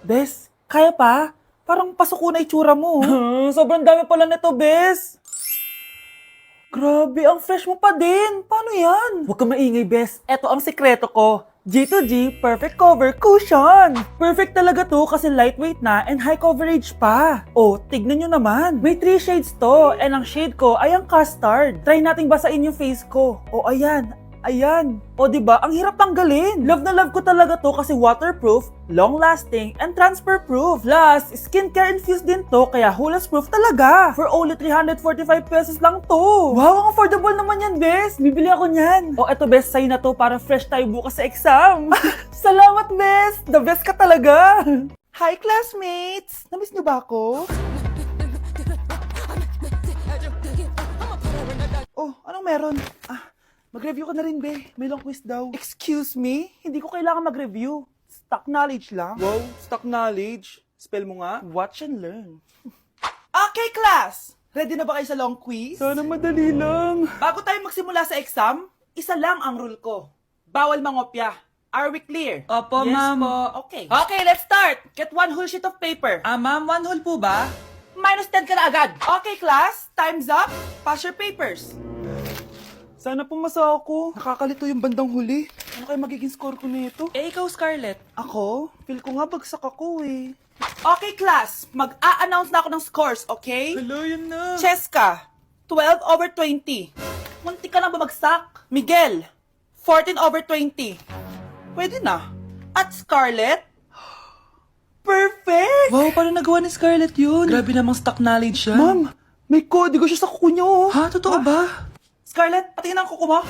Bes, kaya pa? Parang pasuko na itsura mo. Sobrang dami pala nito, Bes. Grabe, ang fresh mo pa din. Paano yan? Huwag kang maingay, Bes. Eto ang sikreto ko. G2G Perfect Cover Cushion. Perfect talaga to kasi lightweight na and high coverage pa. Oh, tignan nyo naman. May 3 shades to and ang shade ko ay ang custard. Try nating basain yung face ko. Oh, ayan. Ayan. O diba, ang hirap tanggalin. Love na love ko talaga to kasi waterproof, long-lasting, and transfer-proof. Plus, skincare infused din to kaya hulas-proof talaga. For only 345 pesos lang to. Wow, ang affordable naman yan, Bes. Bibili ako niyan. O eto, Bes, sa'yo na to para fresh tayo bukas sa exam. Salamat, Bes. The best ka talaga. Hi, classmates. Namiss niyo ba ako? Oh, anong meron? Mag-review ka na rin, be. May long quiz daw. Excuse me? Hindi ko kailangan mag-review. Stock knowledge lang. Wow, stock knowledge. Spell mo nga. Watch and learn. Okay, class! Ready na ba kayo sa long quiz? Sana madali lang. Bago tayo magsimula sa exam, isa lang ang rule ko. Bawal mangopya. Are we clear? Opo, yes, ma'am. Po. Okay. Okay, let's start. Get 1 whole sheet of paper. Ma'am, 1 whole po ba? Minus 10 ka na agad. Okay, class. Time's up. Pass your papers. Sana pumasa ako. Nakakalito yung bandang huli. Ano kaya magiging score ko nito? Eh, ikaw, Scarlett. Ako? Feel ko nga bagsak ako eh. Okay, class. Mag-a-announce na ako ng scores, okay? Hello, yun na. Cheska, 12/20. Munti ka lang bumagsak. Miguel, 14/20. Pwede na. At Scarlett, perfect! Wow, paano nagawa ni Scarlett yun? Grabe namang stock knowledge siya. Ma'am, may kodigo siya sa kuko niyo. Oh. Ha? Totoo ba? Scarlett, patingin ang kuko mo.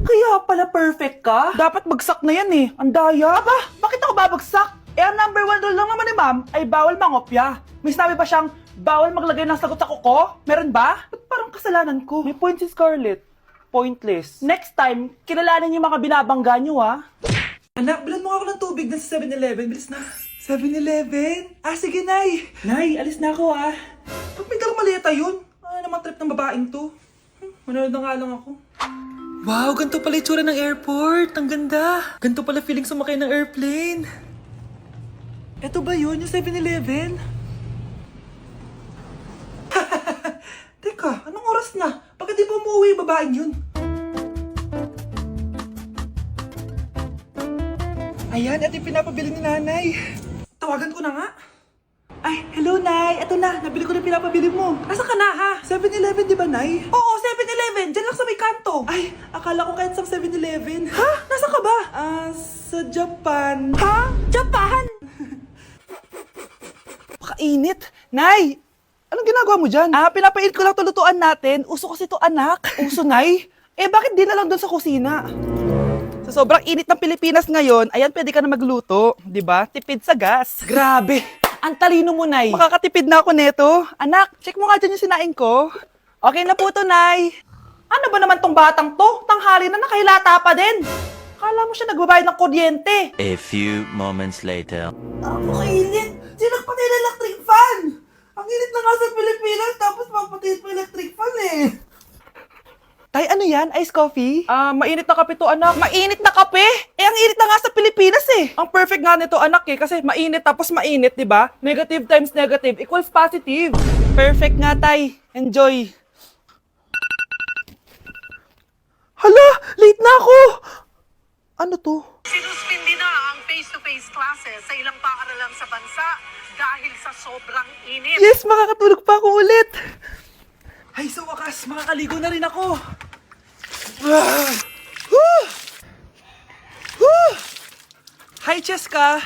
Kaya pala perfect ka? Dapat bagsak na yan eh. Ang daya. Aba, bakit ako babagsak? Eh, ang number 1 rule lang naman ni ma'am ay bawal mangopya. May sinabi ba siyang bawal maglagay ng sagot sa kuko? Meron ba? Ba't parang kasalanan ko? May point si Scarlett. Pointless. Next time, kilalanin niyo mga binabangga niyo ha. Anak, bilan mo ako ng tubig na sa 7-Eleven. Bilis na. 7-Eleven? Sige, Nay. Nay, alis na ako, Ba't may dalang maleta yun? Ano naman trip ng babaeng to? Manood na nga lang ako. Wow, ganito pala itsura ng airport. Ang ganda. Ganito pala feeling sumakay ng airplane. Eto ba yun, yung 7-Eleven? Teka, anong oras na? Bakit di pa umuwi yung babaeng yun? Ayan, ito yung pinapabili ni nanay. Tawagan ko na nga. Ay, hello, Nay. Eto na, nabili ko na pinapabili mo. Asa ka na, ha? 7-Eleven, di ba, Nay? Oo, 7-Eleven. Diyan lang sa may kanto. Ay, akala ko kahit sa 7-Eleven. Ha? Nasa ka ba? Sa Japan. Ha? Japan? Pakainit. Nay, anong ginagawa mo dyan? Pinapait ko lang to lutuan natin. Uso kasi to, anak. Uso, Nay? Bakit di na lang doon sa kusina? Sa sobrang init ng Pilipinas ngayon, ayan, pwede ka na magluto. Di ba? Tipid sa gas. Grabe. Ang talino mo, Nay. Makakatipid na ako neto. Anak, check mo nga dyan yung sinaing ko. Okay na po to, Nay. Ano ba naman tong batang to? Tanghali na nakahilata pa din. Akala mo siya nagbabayad ng kuryente. A few moments later. Kainit. Sinakpatay na electric fan. Ang init na nga sa Pilipinas, tapos mapatay pa electric fan eh. Tay, ano yan? Ice coffee? Mainit na kape to, anak. Mainit na kape? Ang init na nga sa Pilipinas eh. Ang perfect nga nito, anak eh, kasi mainit tapos mainit, di ba? Negative times negative equals positive. Perfect nga, Tay. Enjoy. Hala, late na ako. Ano to? Sinuspindi na ang face-to-face classes sa ilang paaralan sa bansa dahil sa sobrang init. Yes, makakatulog pa ako ulit. Ay, sa wakas, makakaligo na rin ako. Hi, Cheska.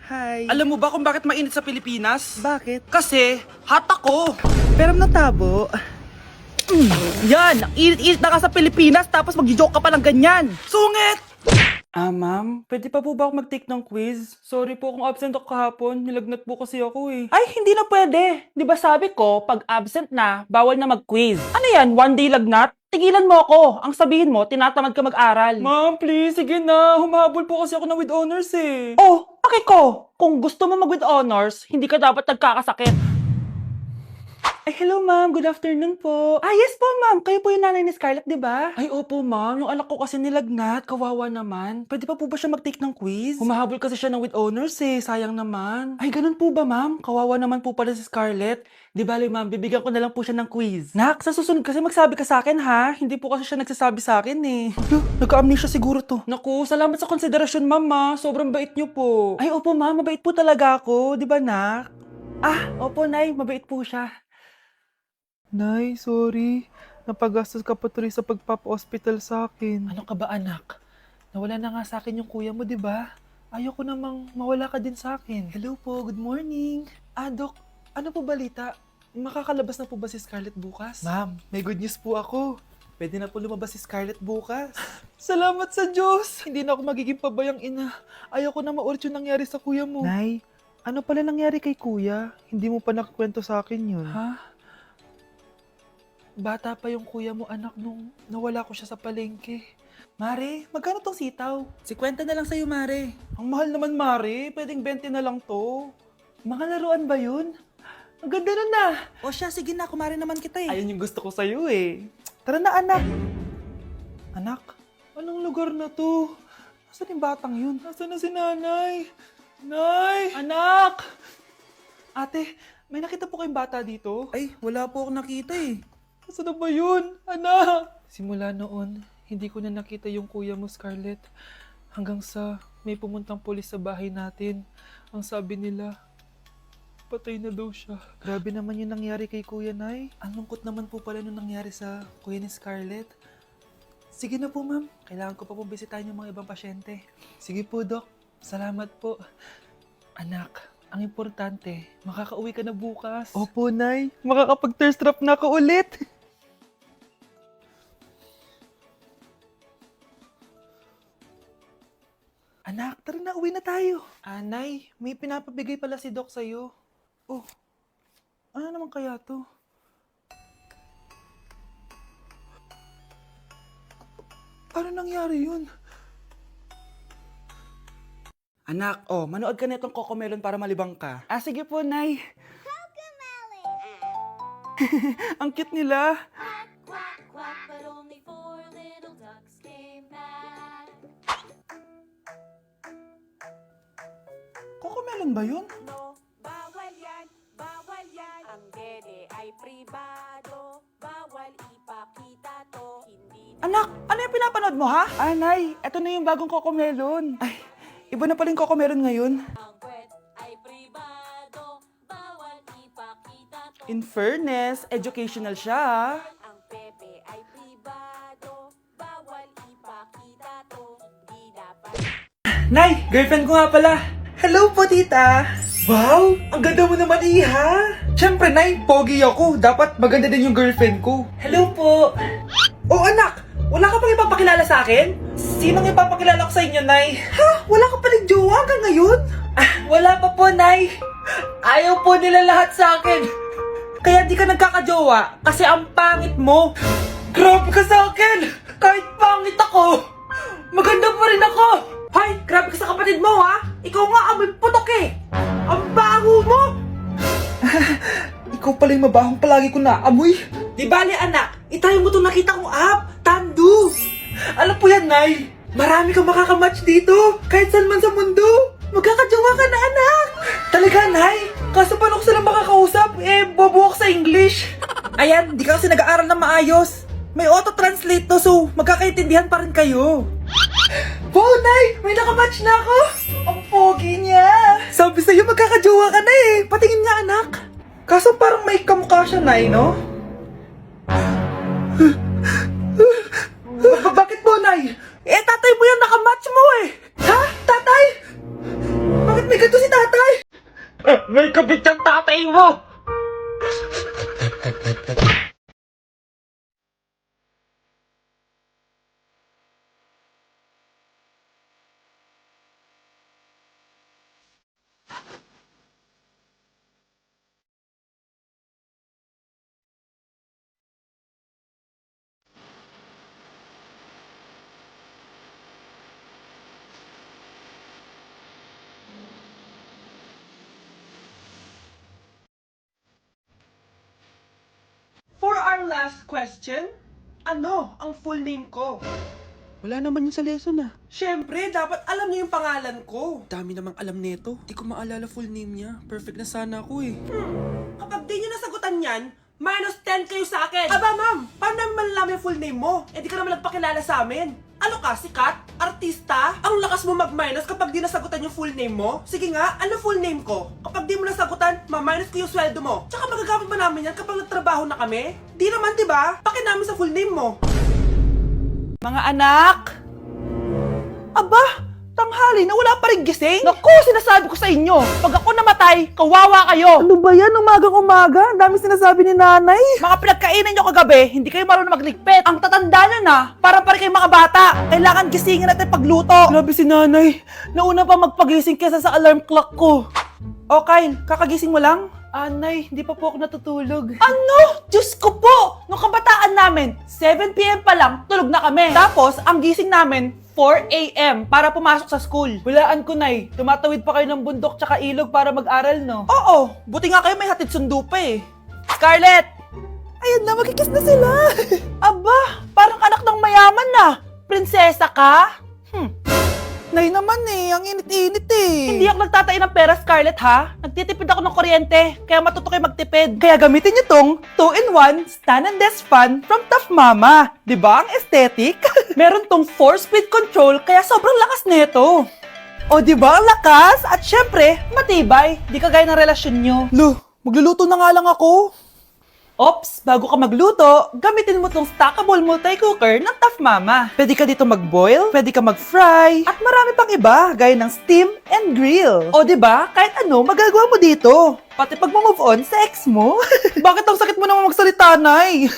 Hi. Alam mo ba kung bakit mainit sa Pilipinas? Bakit? Kasi hot ako. Pero natabo. Yan, ang init-init na ka sa Pilipinas tapos mag-joke ka pa ng ganyan. Sungit! Ma'am, pwede pa po ba ako mag-take ng quiz? Sorry po kung absent ako kahapon. Nilagnat po kasi ako eh. Ay, hindi na pwede. Di ba sabi ko, pag absent na, bawal na mag-quiz. Ano yan, one day lagnat? Tigilan mo ako. Ang sabihin mo, tinatamad ka mag-aral. Ma'am, please, sige na. Humahabol po kasi ako ng with honors eh. Oh, okay ko. Kung gusto mo mag with honors, hindi ka dapat nagkakasakit. Ay, hello ma'am. Good afternoon po. Ah, yes po ma'am. Kayo po yung nanay ni Scarlett, di ba? Ay, opo ma'am. Yung anak ko kasi nilagnat. Kawawa naman. Pwede pa po ba siya mag-take ng quiz? Humahabol kasi siya ng with honors eh. Sayang naman. Ay, ganun po ba ma'am? Kawawa naman po pala si Scarlett. Di bali ma'am, bibigyan ko na lang po siya ng quiz. Nak, sa susunod kasi magsabi ka sa akin ha. Hindi po kasi siya nagsasabi sa akin eh. Nagka-amnesia siguro to. Naku, salamat sa konsiderasyon ma'am ha. Sobrang bait niyo po. Ay, opo ma'am. Mabait po talaga ako. Di ba nak? Ah, opo nay. Mabait po siya. Nay, sorry. Napagastos ka pa tuloy sa pagpapa-hospital sa akin. Ano ka ba anak? Nawala na nga sa akin yung kuya mo, di ba? Ayoko namang mawala ka din sa akin. Hello po, good morning. Ah, Dok, ano po balita? Makakalabas na po ba si Scarlett bukas? Ma'am, may good news po ako. Pwede na po lumabas si Scarlett bukas. Salamat sa Diyos! Hindi na ako magiging pabayang ina. Ayoko na maulit yung nangyari sa kuya mo. Nay, ano pala nangyari kay kuya? Hindi mo pa nakakwento sa akin yun. Ha? Bata pa yung kuya mo anak nung nawala ko siya sa palengke. Mare, magkano tong sitaw? 50 na lang sa'yo, Mare. Ang mahal naman, Mare. Pwedeng 20 na lang to. Mga laruan ba yun? Ang ganda nun na. O siya, sige na, kumare naman kita eh. Ayun yung gusto ko sa'yo eh. Tara na, anak. Anak, anong lugar na to? Nasaan yung batang yun? Nasaan na si nanay? Nay! Anak! Ate, may nakita po kayong bata dito? Ay, wala po akong nakita eh. Nasaan na ba yun? Anak! Simula noon, hindi ko na nakita yung kuya mo, Scarlett. Hanggang sa may pumuntang pulis sa bahay natin. Ang sabi nila, patay na daw siya. Grabe naman yung nangyari kay Kuya Nay. Ang lungkot naman po pala nung nangyari sa kuya ni Scarlett. Sige na po, ma'am. Kailangan ko pa pong bisitahin yung mga ibang pasyente. Sige po, Dok. Salamat po. Anak, ang importante, makakauwi ka na bukas. Opo, Nay. Makakapag-thirst trap na ako ulit. Anak, tara na, uwi na tayo. Anay, may pinapabigay pala si Doc sa'yo. Oh, ano naman kaya to? Paano nangyari yun? Anak, oh, manood ka na itong Cocomelon para malibang ka. Ah, sige po, Nay. Ang cute nila. Quack, quack, but only four little ducks came back. Cocomelon ba yun? No, bawal yan, bawal yan. Ang dede ay pribado, bawal ipakita to. Hindi Anak, ano yung pinapanood mo, ha? Ah, Nay, eto na yung bagong Cocomelon. Ay, iba na pala yung Cocomelon ngayon. ang kwet ay pribado, bawal ipakita to. In fairness, educational siya, ha? Ang pepe ay pribado, bawal ipakita to. Hindi dapat. Nay, girlfriend ko nga pala. Hello po, tita. Wow! Ang ganda mo naman, Iha! Siyempre, Nay, pogi ako. Dapat maganda din yung girlfriend ko. Hello po. Oh, anak! Wala ka pang ipapakilala sa akin? Sinong ipapakilala ko sa inyo, Nay? Ha? Wala ka palang jowa hanggang ngayon? Ah, wala pa po, Nay. Ayaw po nila lahat sa akin. Kaya di ka nagkakajowa kasi ang pangit mo. Grabe ka sa akin! Kahit pangit ako, maganda pa rin ako! Hay! Grabe ka sa kapatid mo, ha? Ikaw nga amoy putok eh! Ang baho mo! Ikaw pala yung mabahong palagi ko naamoy. Di bali anak, itry mo itong nakita kong app, Tandu! Alam po yan, Nay! Marami kang makakamatch dito, kahit saan man sa mundo! Magkakajowa ka na, anak! Talaga, Nay? Kaso paano ko sila makakausap? Bobo ako sa English! Ayan, di ka kasi nag-aaral na maayos. May auto-translate to, so magkakaintindihan pa rin kayo. Wow, Nay! May nakamatch na ako! Ang pogi niya! Sabi sa'yo, magkakajowa ka na eh! Patingin nga, anak! Kaso parang may kamukha siya, Nay, no? Bakit mo, Nay? Tatay mo yan, nakamatch mo eh! Ha? Tatay? Bakit may ganito si tatay? May kabit ang tatay mo! Last question? Ano ang full name ko? Wala naman yun sa lesson ah. Siyempre, dapat alam niyo yung pangalan ko. Dami namang alam nito. Di ko maalala full name niya. Perfect na sana ako eh. Kapag di niyo nasagutan yan, minus 10 kayo sa akin. Aba ma'am, paano naman malalaman yung full name mo? Eh di ka naman nagpakilala sa amin. Ano ka, sikat? Artista? Ang lakas mo mag-minus kapag di nasagutan yung full name mo? Sige nga, ano full name ko? Kapag di mo nasagutan, ma-minus ko yung sweldo mo. Tsaka magagamit ba namin yan kapag nagtrabaho na kami? Di naman, diba? Pakin namin sa full name mo. Mga anak! Aba! Tanghali na wala pa rin gising? Naku, sinasabi ko sa inyo, pag ako namatay, kawawa kayo! Ano ba yan? Umagang-umaga? Ang dami sinasabi ni nanay. Mga pinagkainan nyo kagabi, hindi kayo marunong magligpit. Ang tatanda nyo na, para kayo mga bata. Kailangan gisingin natin pagluto. Grabe si nanay. Nauna pa magpagising kesa sa alarm clock ko. O Kyle, kakagising mo lang? Nay, hindi pa po ako natutulog. Ano? Diyos ko po! Nung kabataan namin, 7 p.m. pa lang, tulog na kami. Tapos, ang gising namin, 4 a.m. para pumasok sa school. Hulaan ko, Nay. Tumatawid pa kayo ng bundok tsaka ilog para mag-aral, no? Oo! Buti nga kayo may hatid sundo pa eh. Scarlett! Ayan na, magkikis na sila. Aba, parang anak ng mayaman na. Prinsesa ka? Nay naman eh, ang init-init eh. Hindi ako nagtatain ng pera, Scarlett ha. Nagtitipid ako ng kuryente, kaya matuto kayo magtipid. Kaya gamitin niyo tong 2-in-1 Stand and Desk Fan from Tough Mama. Diba ang aesthetic? Meron tong 4-speed control, kaya sobrang lakas nito. O diba ang lakas? At syempre, matibay. Di kagaya ng relasyon nyo. Lo, magluluto na nga lang ako. Ops, bago ka magluto, gamitin mo tong stackable multi-cooker ng Tough Mama. Pwede ka dito mag-boil, pwede ka mag-fry, at marami pang iba, gaya ng steam and grill. O diba, kahit ano, magagawa mo dito. Pati pag move on sa ex mo. Bakit ang sakit mo naman magsalita, Nay?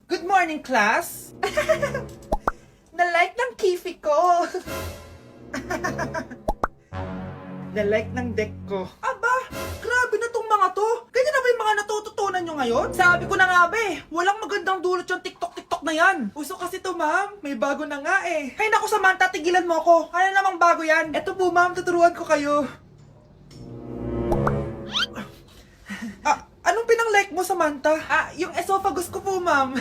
Good morning, class! Na-like ng kifi ko! Na-like ng deck ko. Aba! Grabe na tong mga to! Ganyan na ba yung mga natututunan nyo ngayon? Sabi ko na nga ba eh, walang magandang dulot yung TikTok na yan. Uso kasi to, ma'am. May bago na nga eh. Hay naku, Samantha, tigilan mo ako. Ano namang bago yan? Eto po, ma'am, tuturuan ko kayo. Anong pinang-like mo, Samantha? Yung esophagus ko po, ma'am.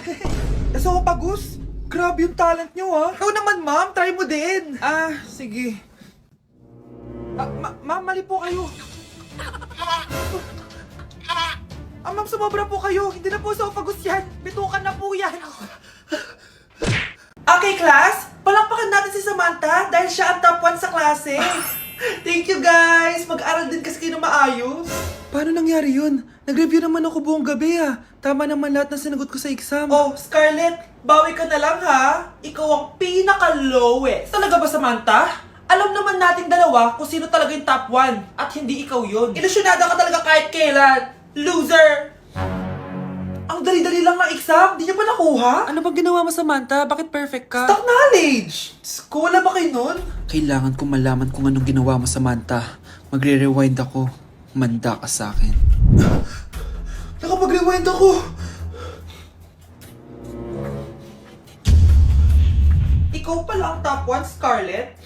Esophagus? Grabe yung talent nyo, ha? Ikaw naman, ma'am. Try mo din. Sige. Ma'am, mali po kayo. Ma'am, sumobra po kayo. Hindi na po esophagus yan. Bitukan na po yan. Okay, class. Palakpakan natin si Samantha dahil siya ang top 1 sa klase. Thank you, guys. Mag-aral din kasi kayo na maayos. Paano nangyari yun? Nag-review naman ako buong gabi Tama naman lahat ng sinagot ko sa exam. Oh, Scarlett, bawi ka na lang ha. Ikaw ang pinaka-lowest. Talaga ba, Samantha? Alam naman nating dalawa kung sino talaga yung top 1 at hindi ikaw yun. Ilusyonada ka talaga kahit kailan. Loser! Ang dali-dali lang ng exam, di niya pa nakuha? Ano bang ginawa mo, Samantha? Bakit perfect ka? Stock knowledge! Wala ba kayo nun? Kailangan kong malaman kung anong ginawa mo, Samantha. Magre-rewind ako. Manda ka sa akin. Nakapag-rewind ako! Ikaw pala ang top 1, Scarlett?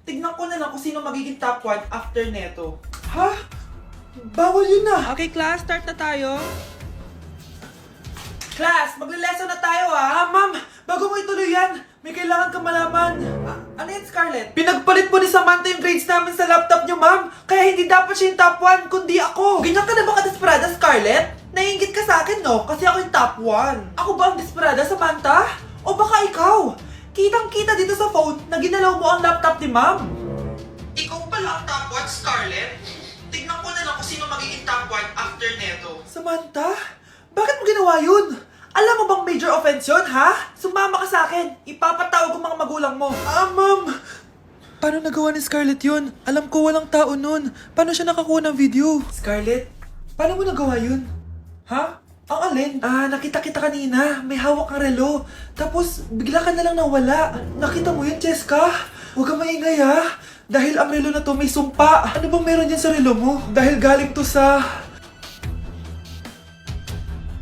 Tignan ko na lang kung sino magiging top 1 after neto. Ha? Bawal yun na! Okay, class, start na tayo. Class, magle-lesson na tayo ma'am, bago mo ituloy yan, may kailangan ka malaman. Ano yan, Scarlett? Pinagpalit po ni Samantha yung grades namin sa laptop niyo, ma'am. Kaya hindi dapat siya yung top 1, kundi ako. Ganyan ka na ba ka-desperada, Scarlett? Naiingit ka sa akin, no? Kasi ako yung top 1. Ako ba ang desperada, Samantha? O baka ikaw? Kitang-kita dito sa phone na ginalaw mo ang laptop ni ma'am. Ikaw pala ang top 1, Scarlett? Tignan ko na lang kung sino magiging top 1 after neto. Samantha? Bakit mo ginawa yun? Alam mo bang major offense yun, ha? Sumama ka sa akin. Ipapatawag ang mga magulang mo. Ma'am! Paano nagawa ni Scarlett yun? Alam ko walang tao nun. Paano siya nakakuha ng video? Scarlett, paano mo nagawa yun? Ha? Ang alin? Nakita kita kanina. May hawak kang relo. Tapos, bigla ka na lang nawala. Nakita mo yun, Cheska? Huwag kang maingay, ha? Dahil ang relo na to may sumpa. Ano bang meron dyan sa relo mo? Dahil galing to sa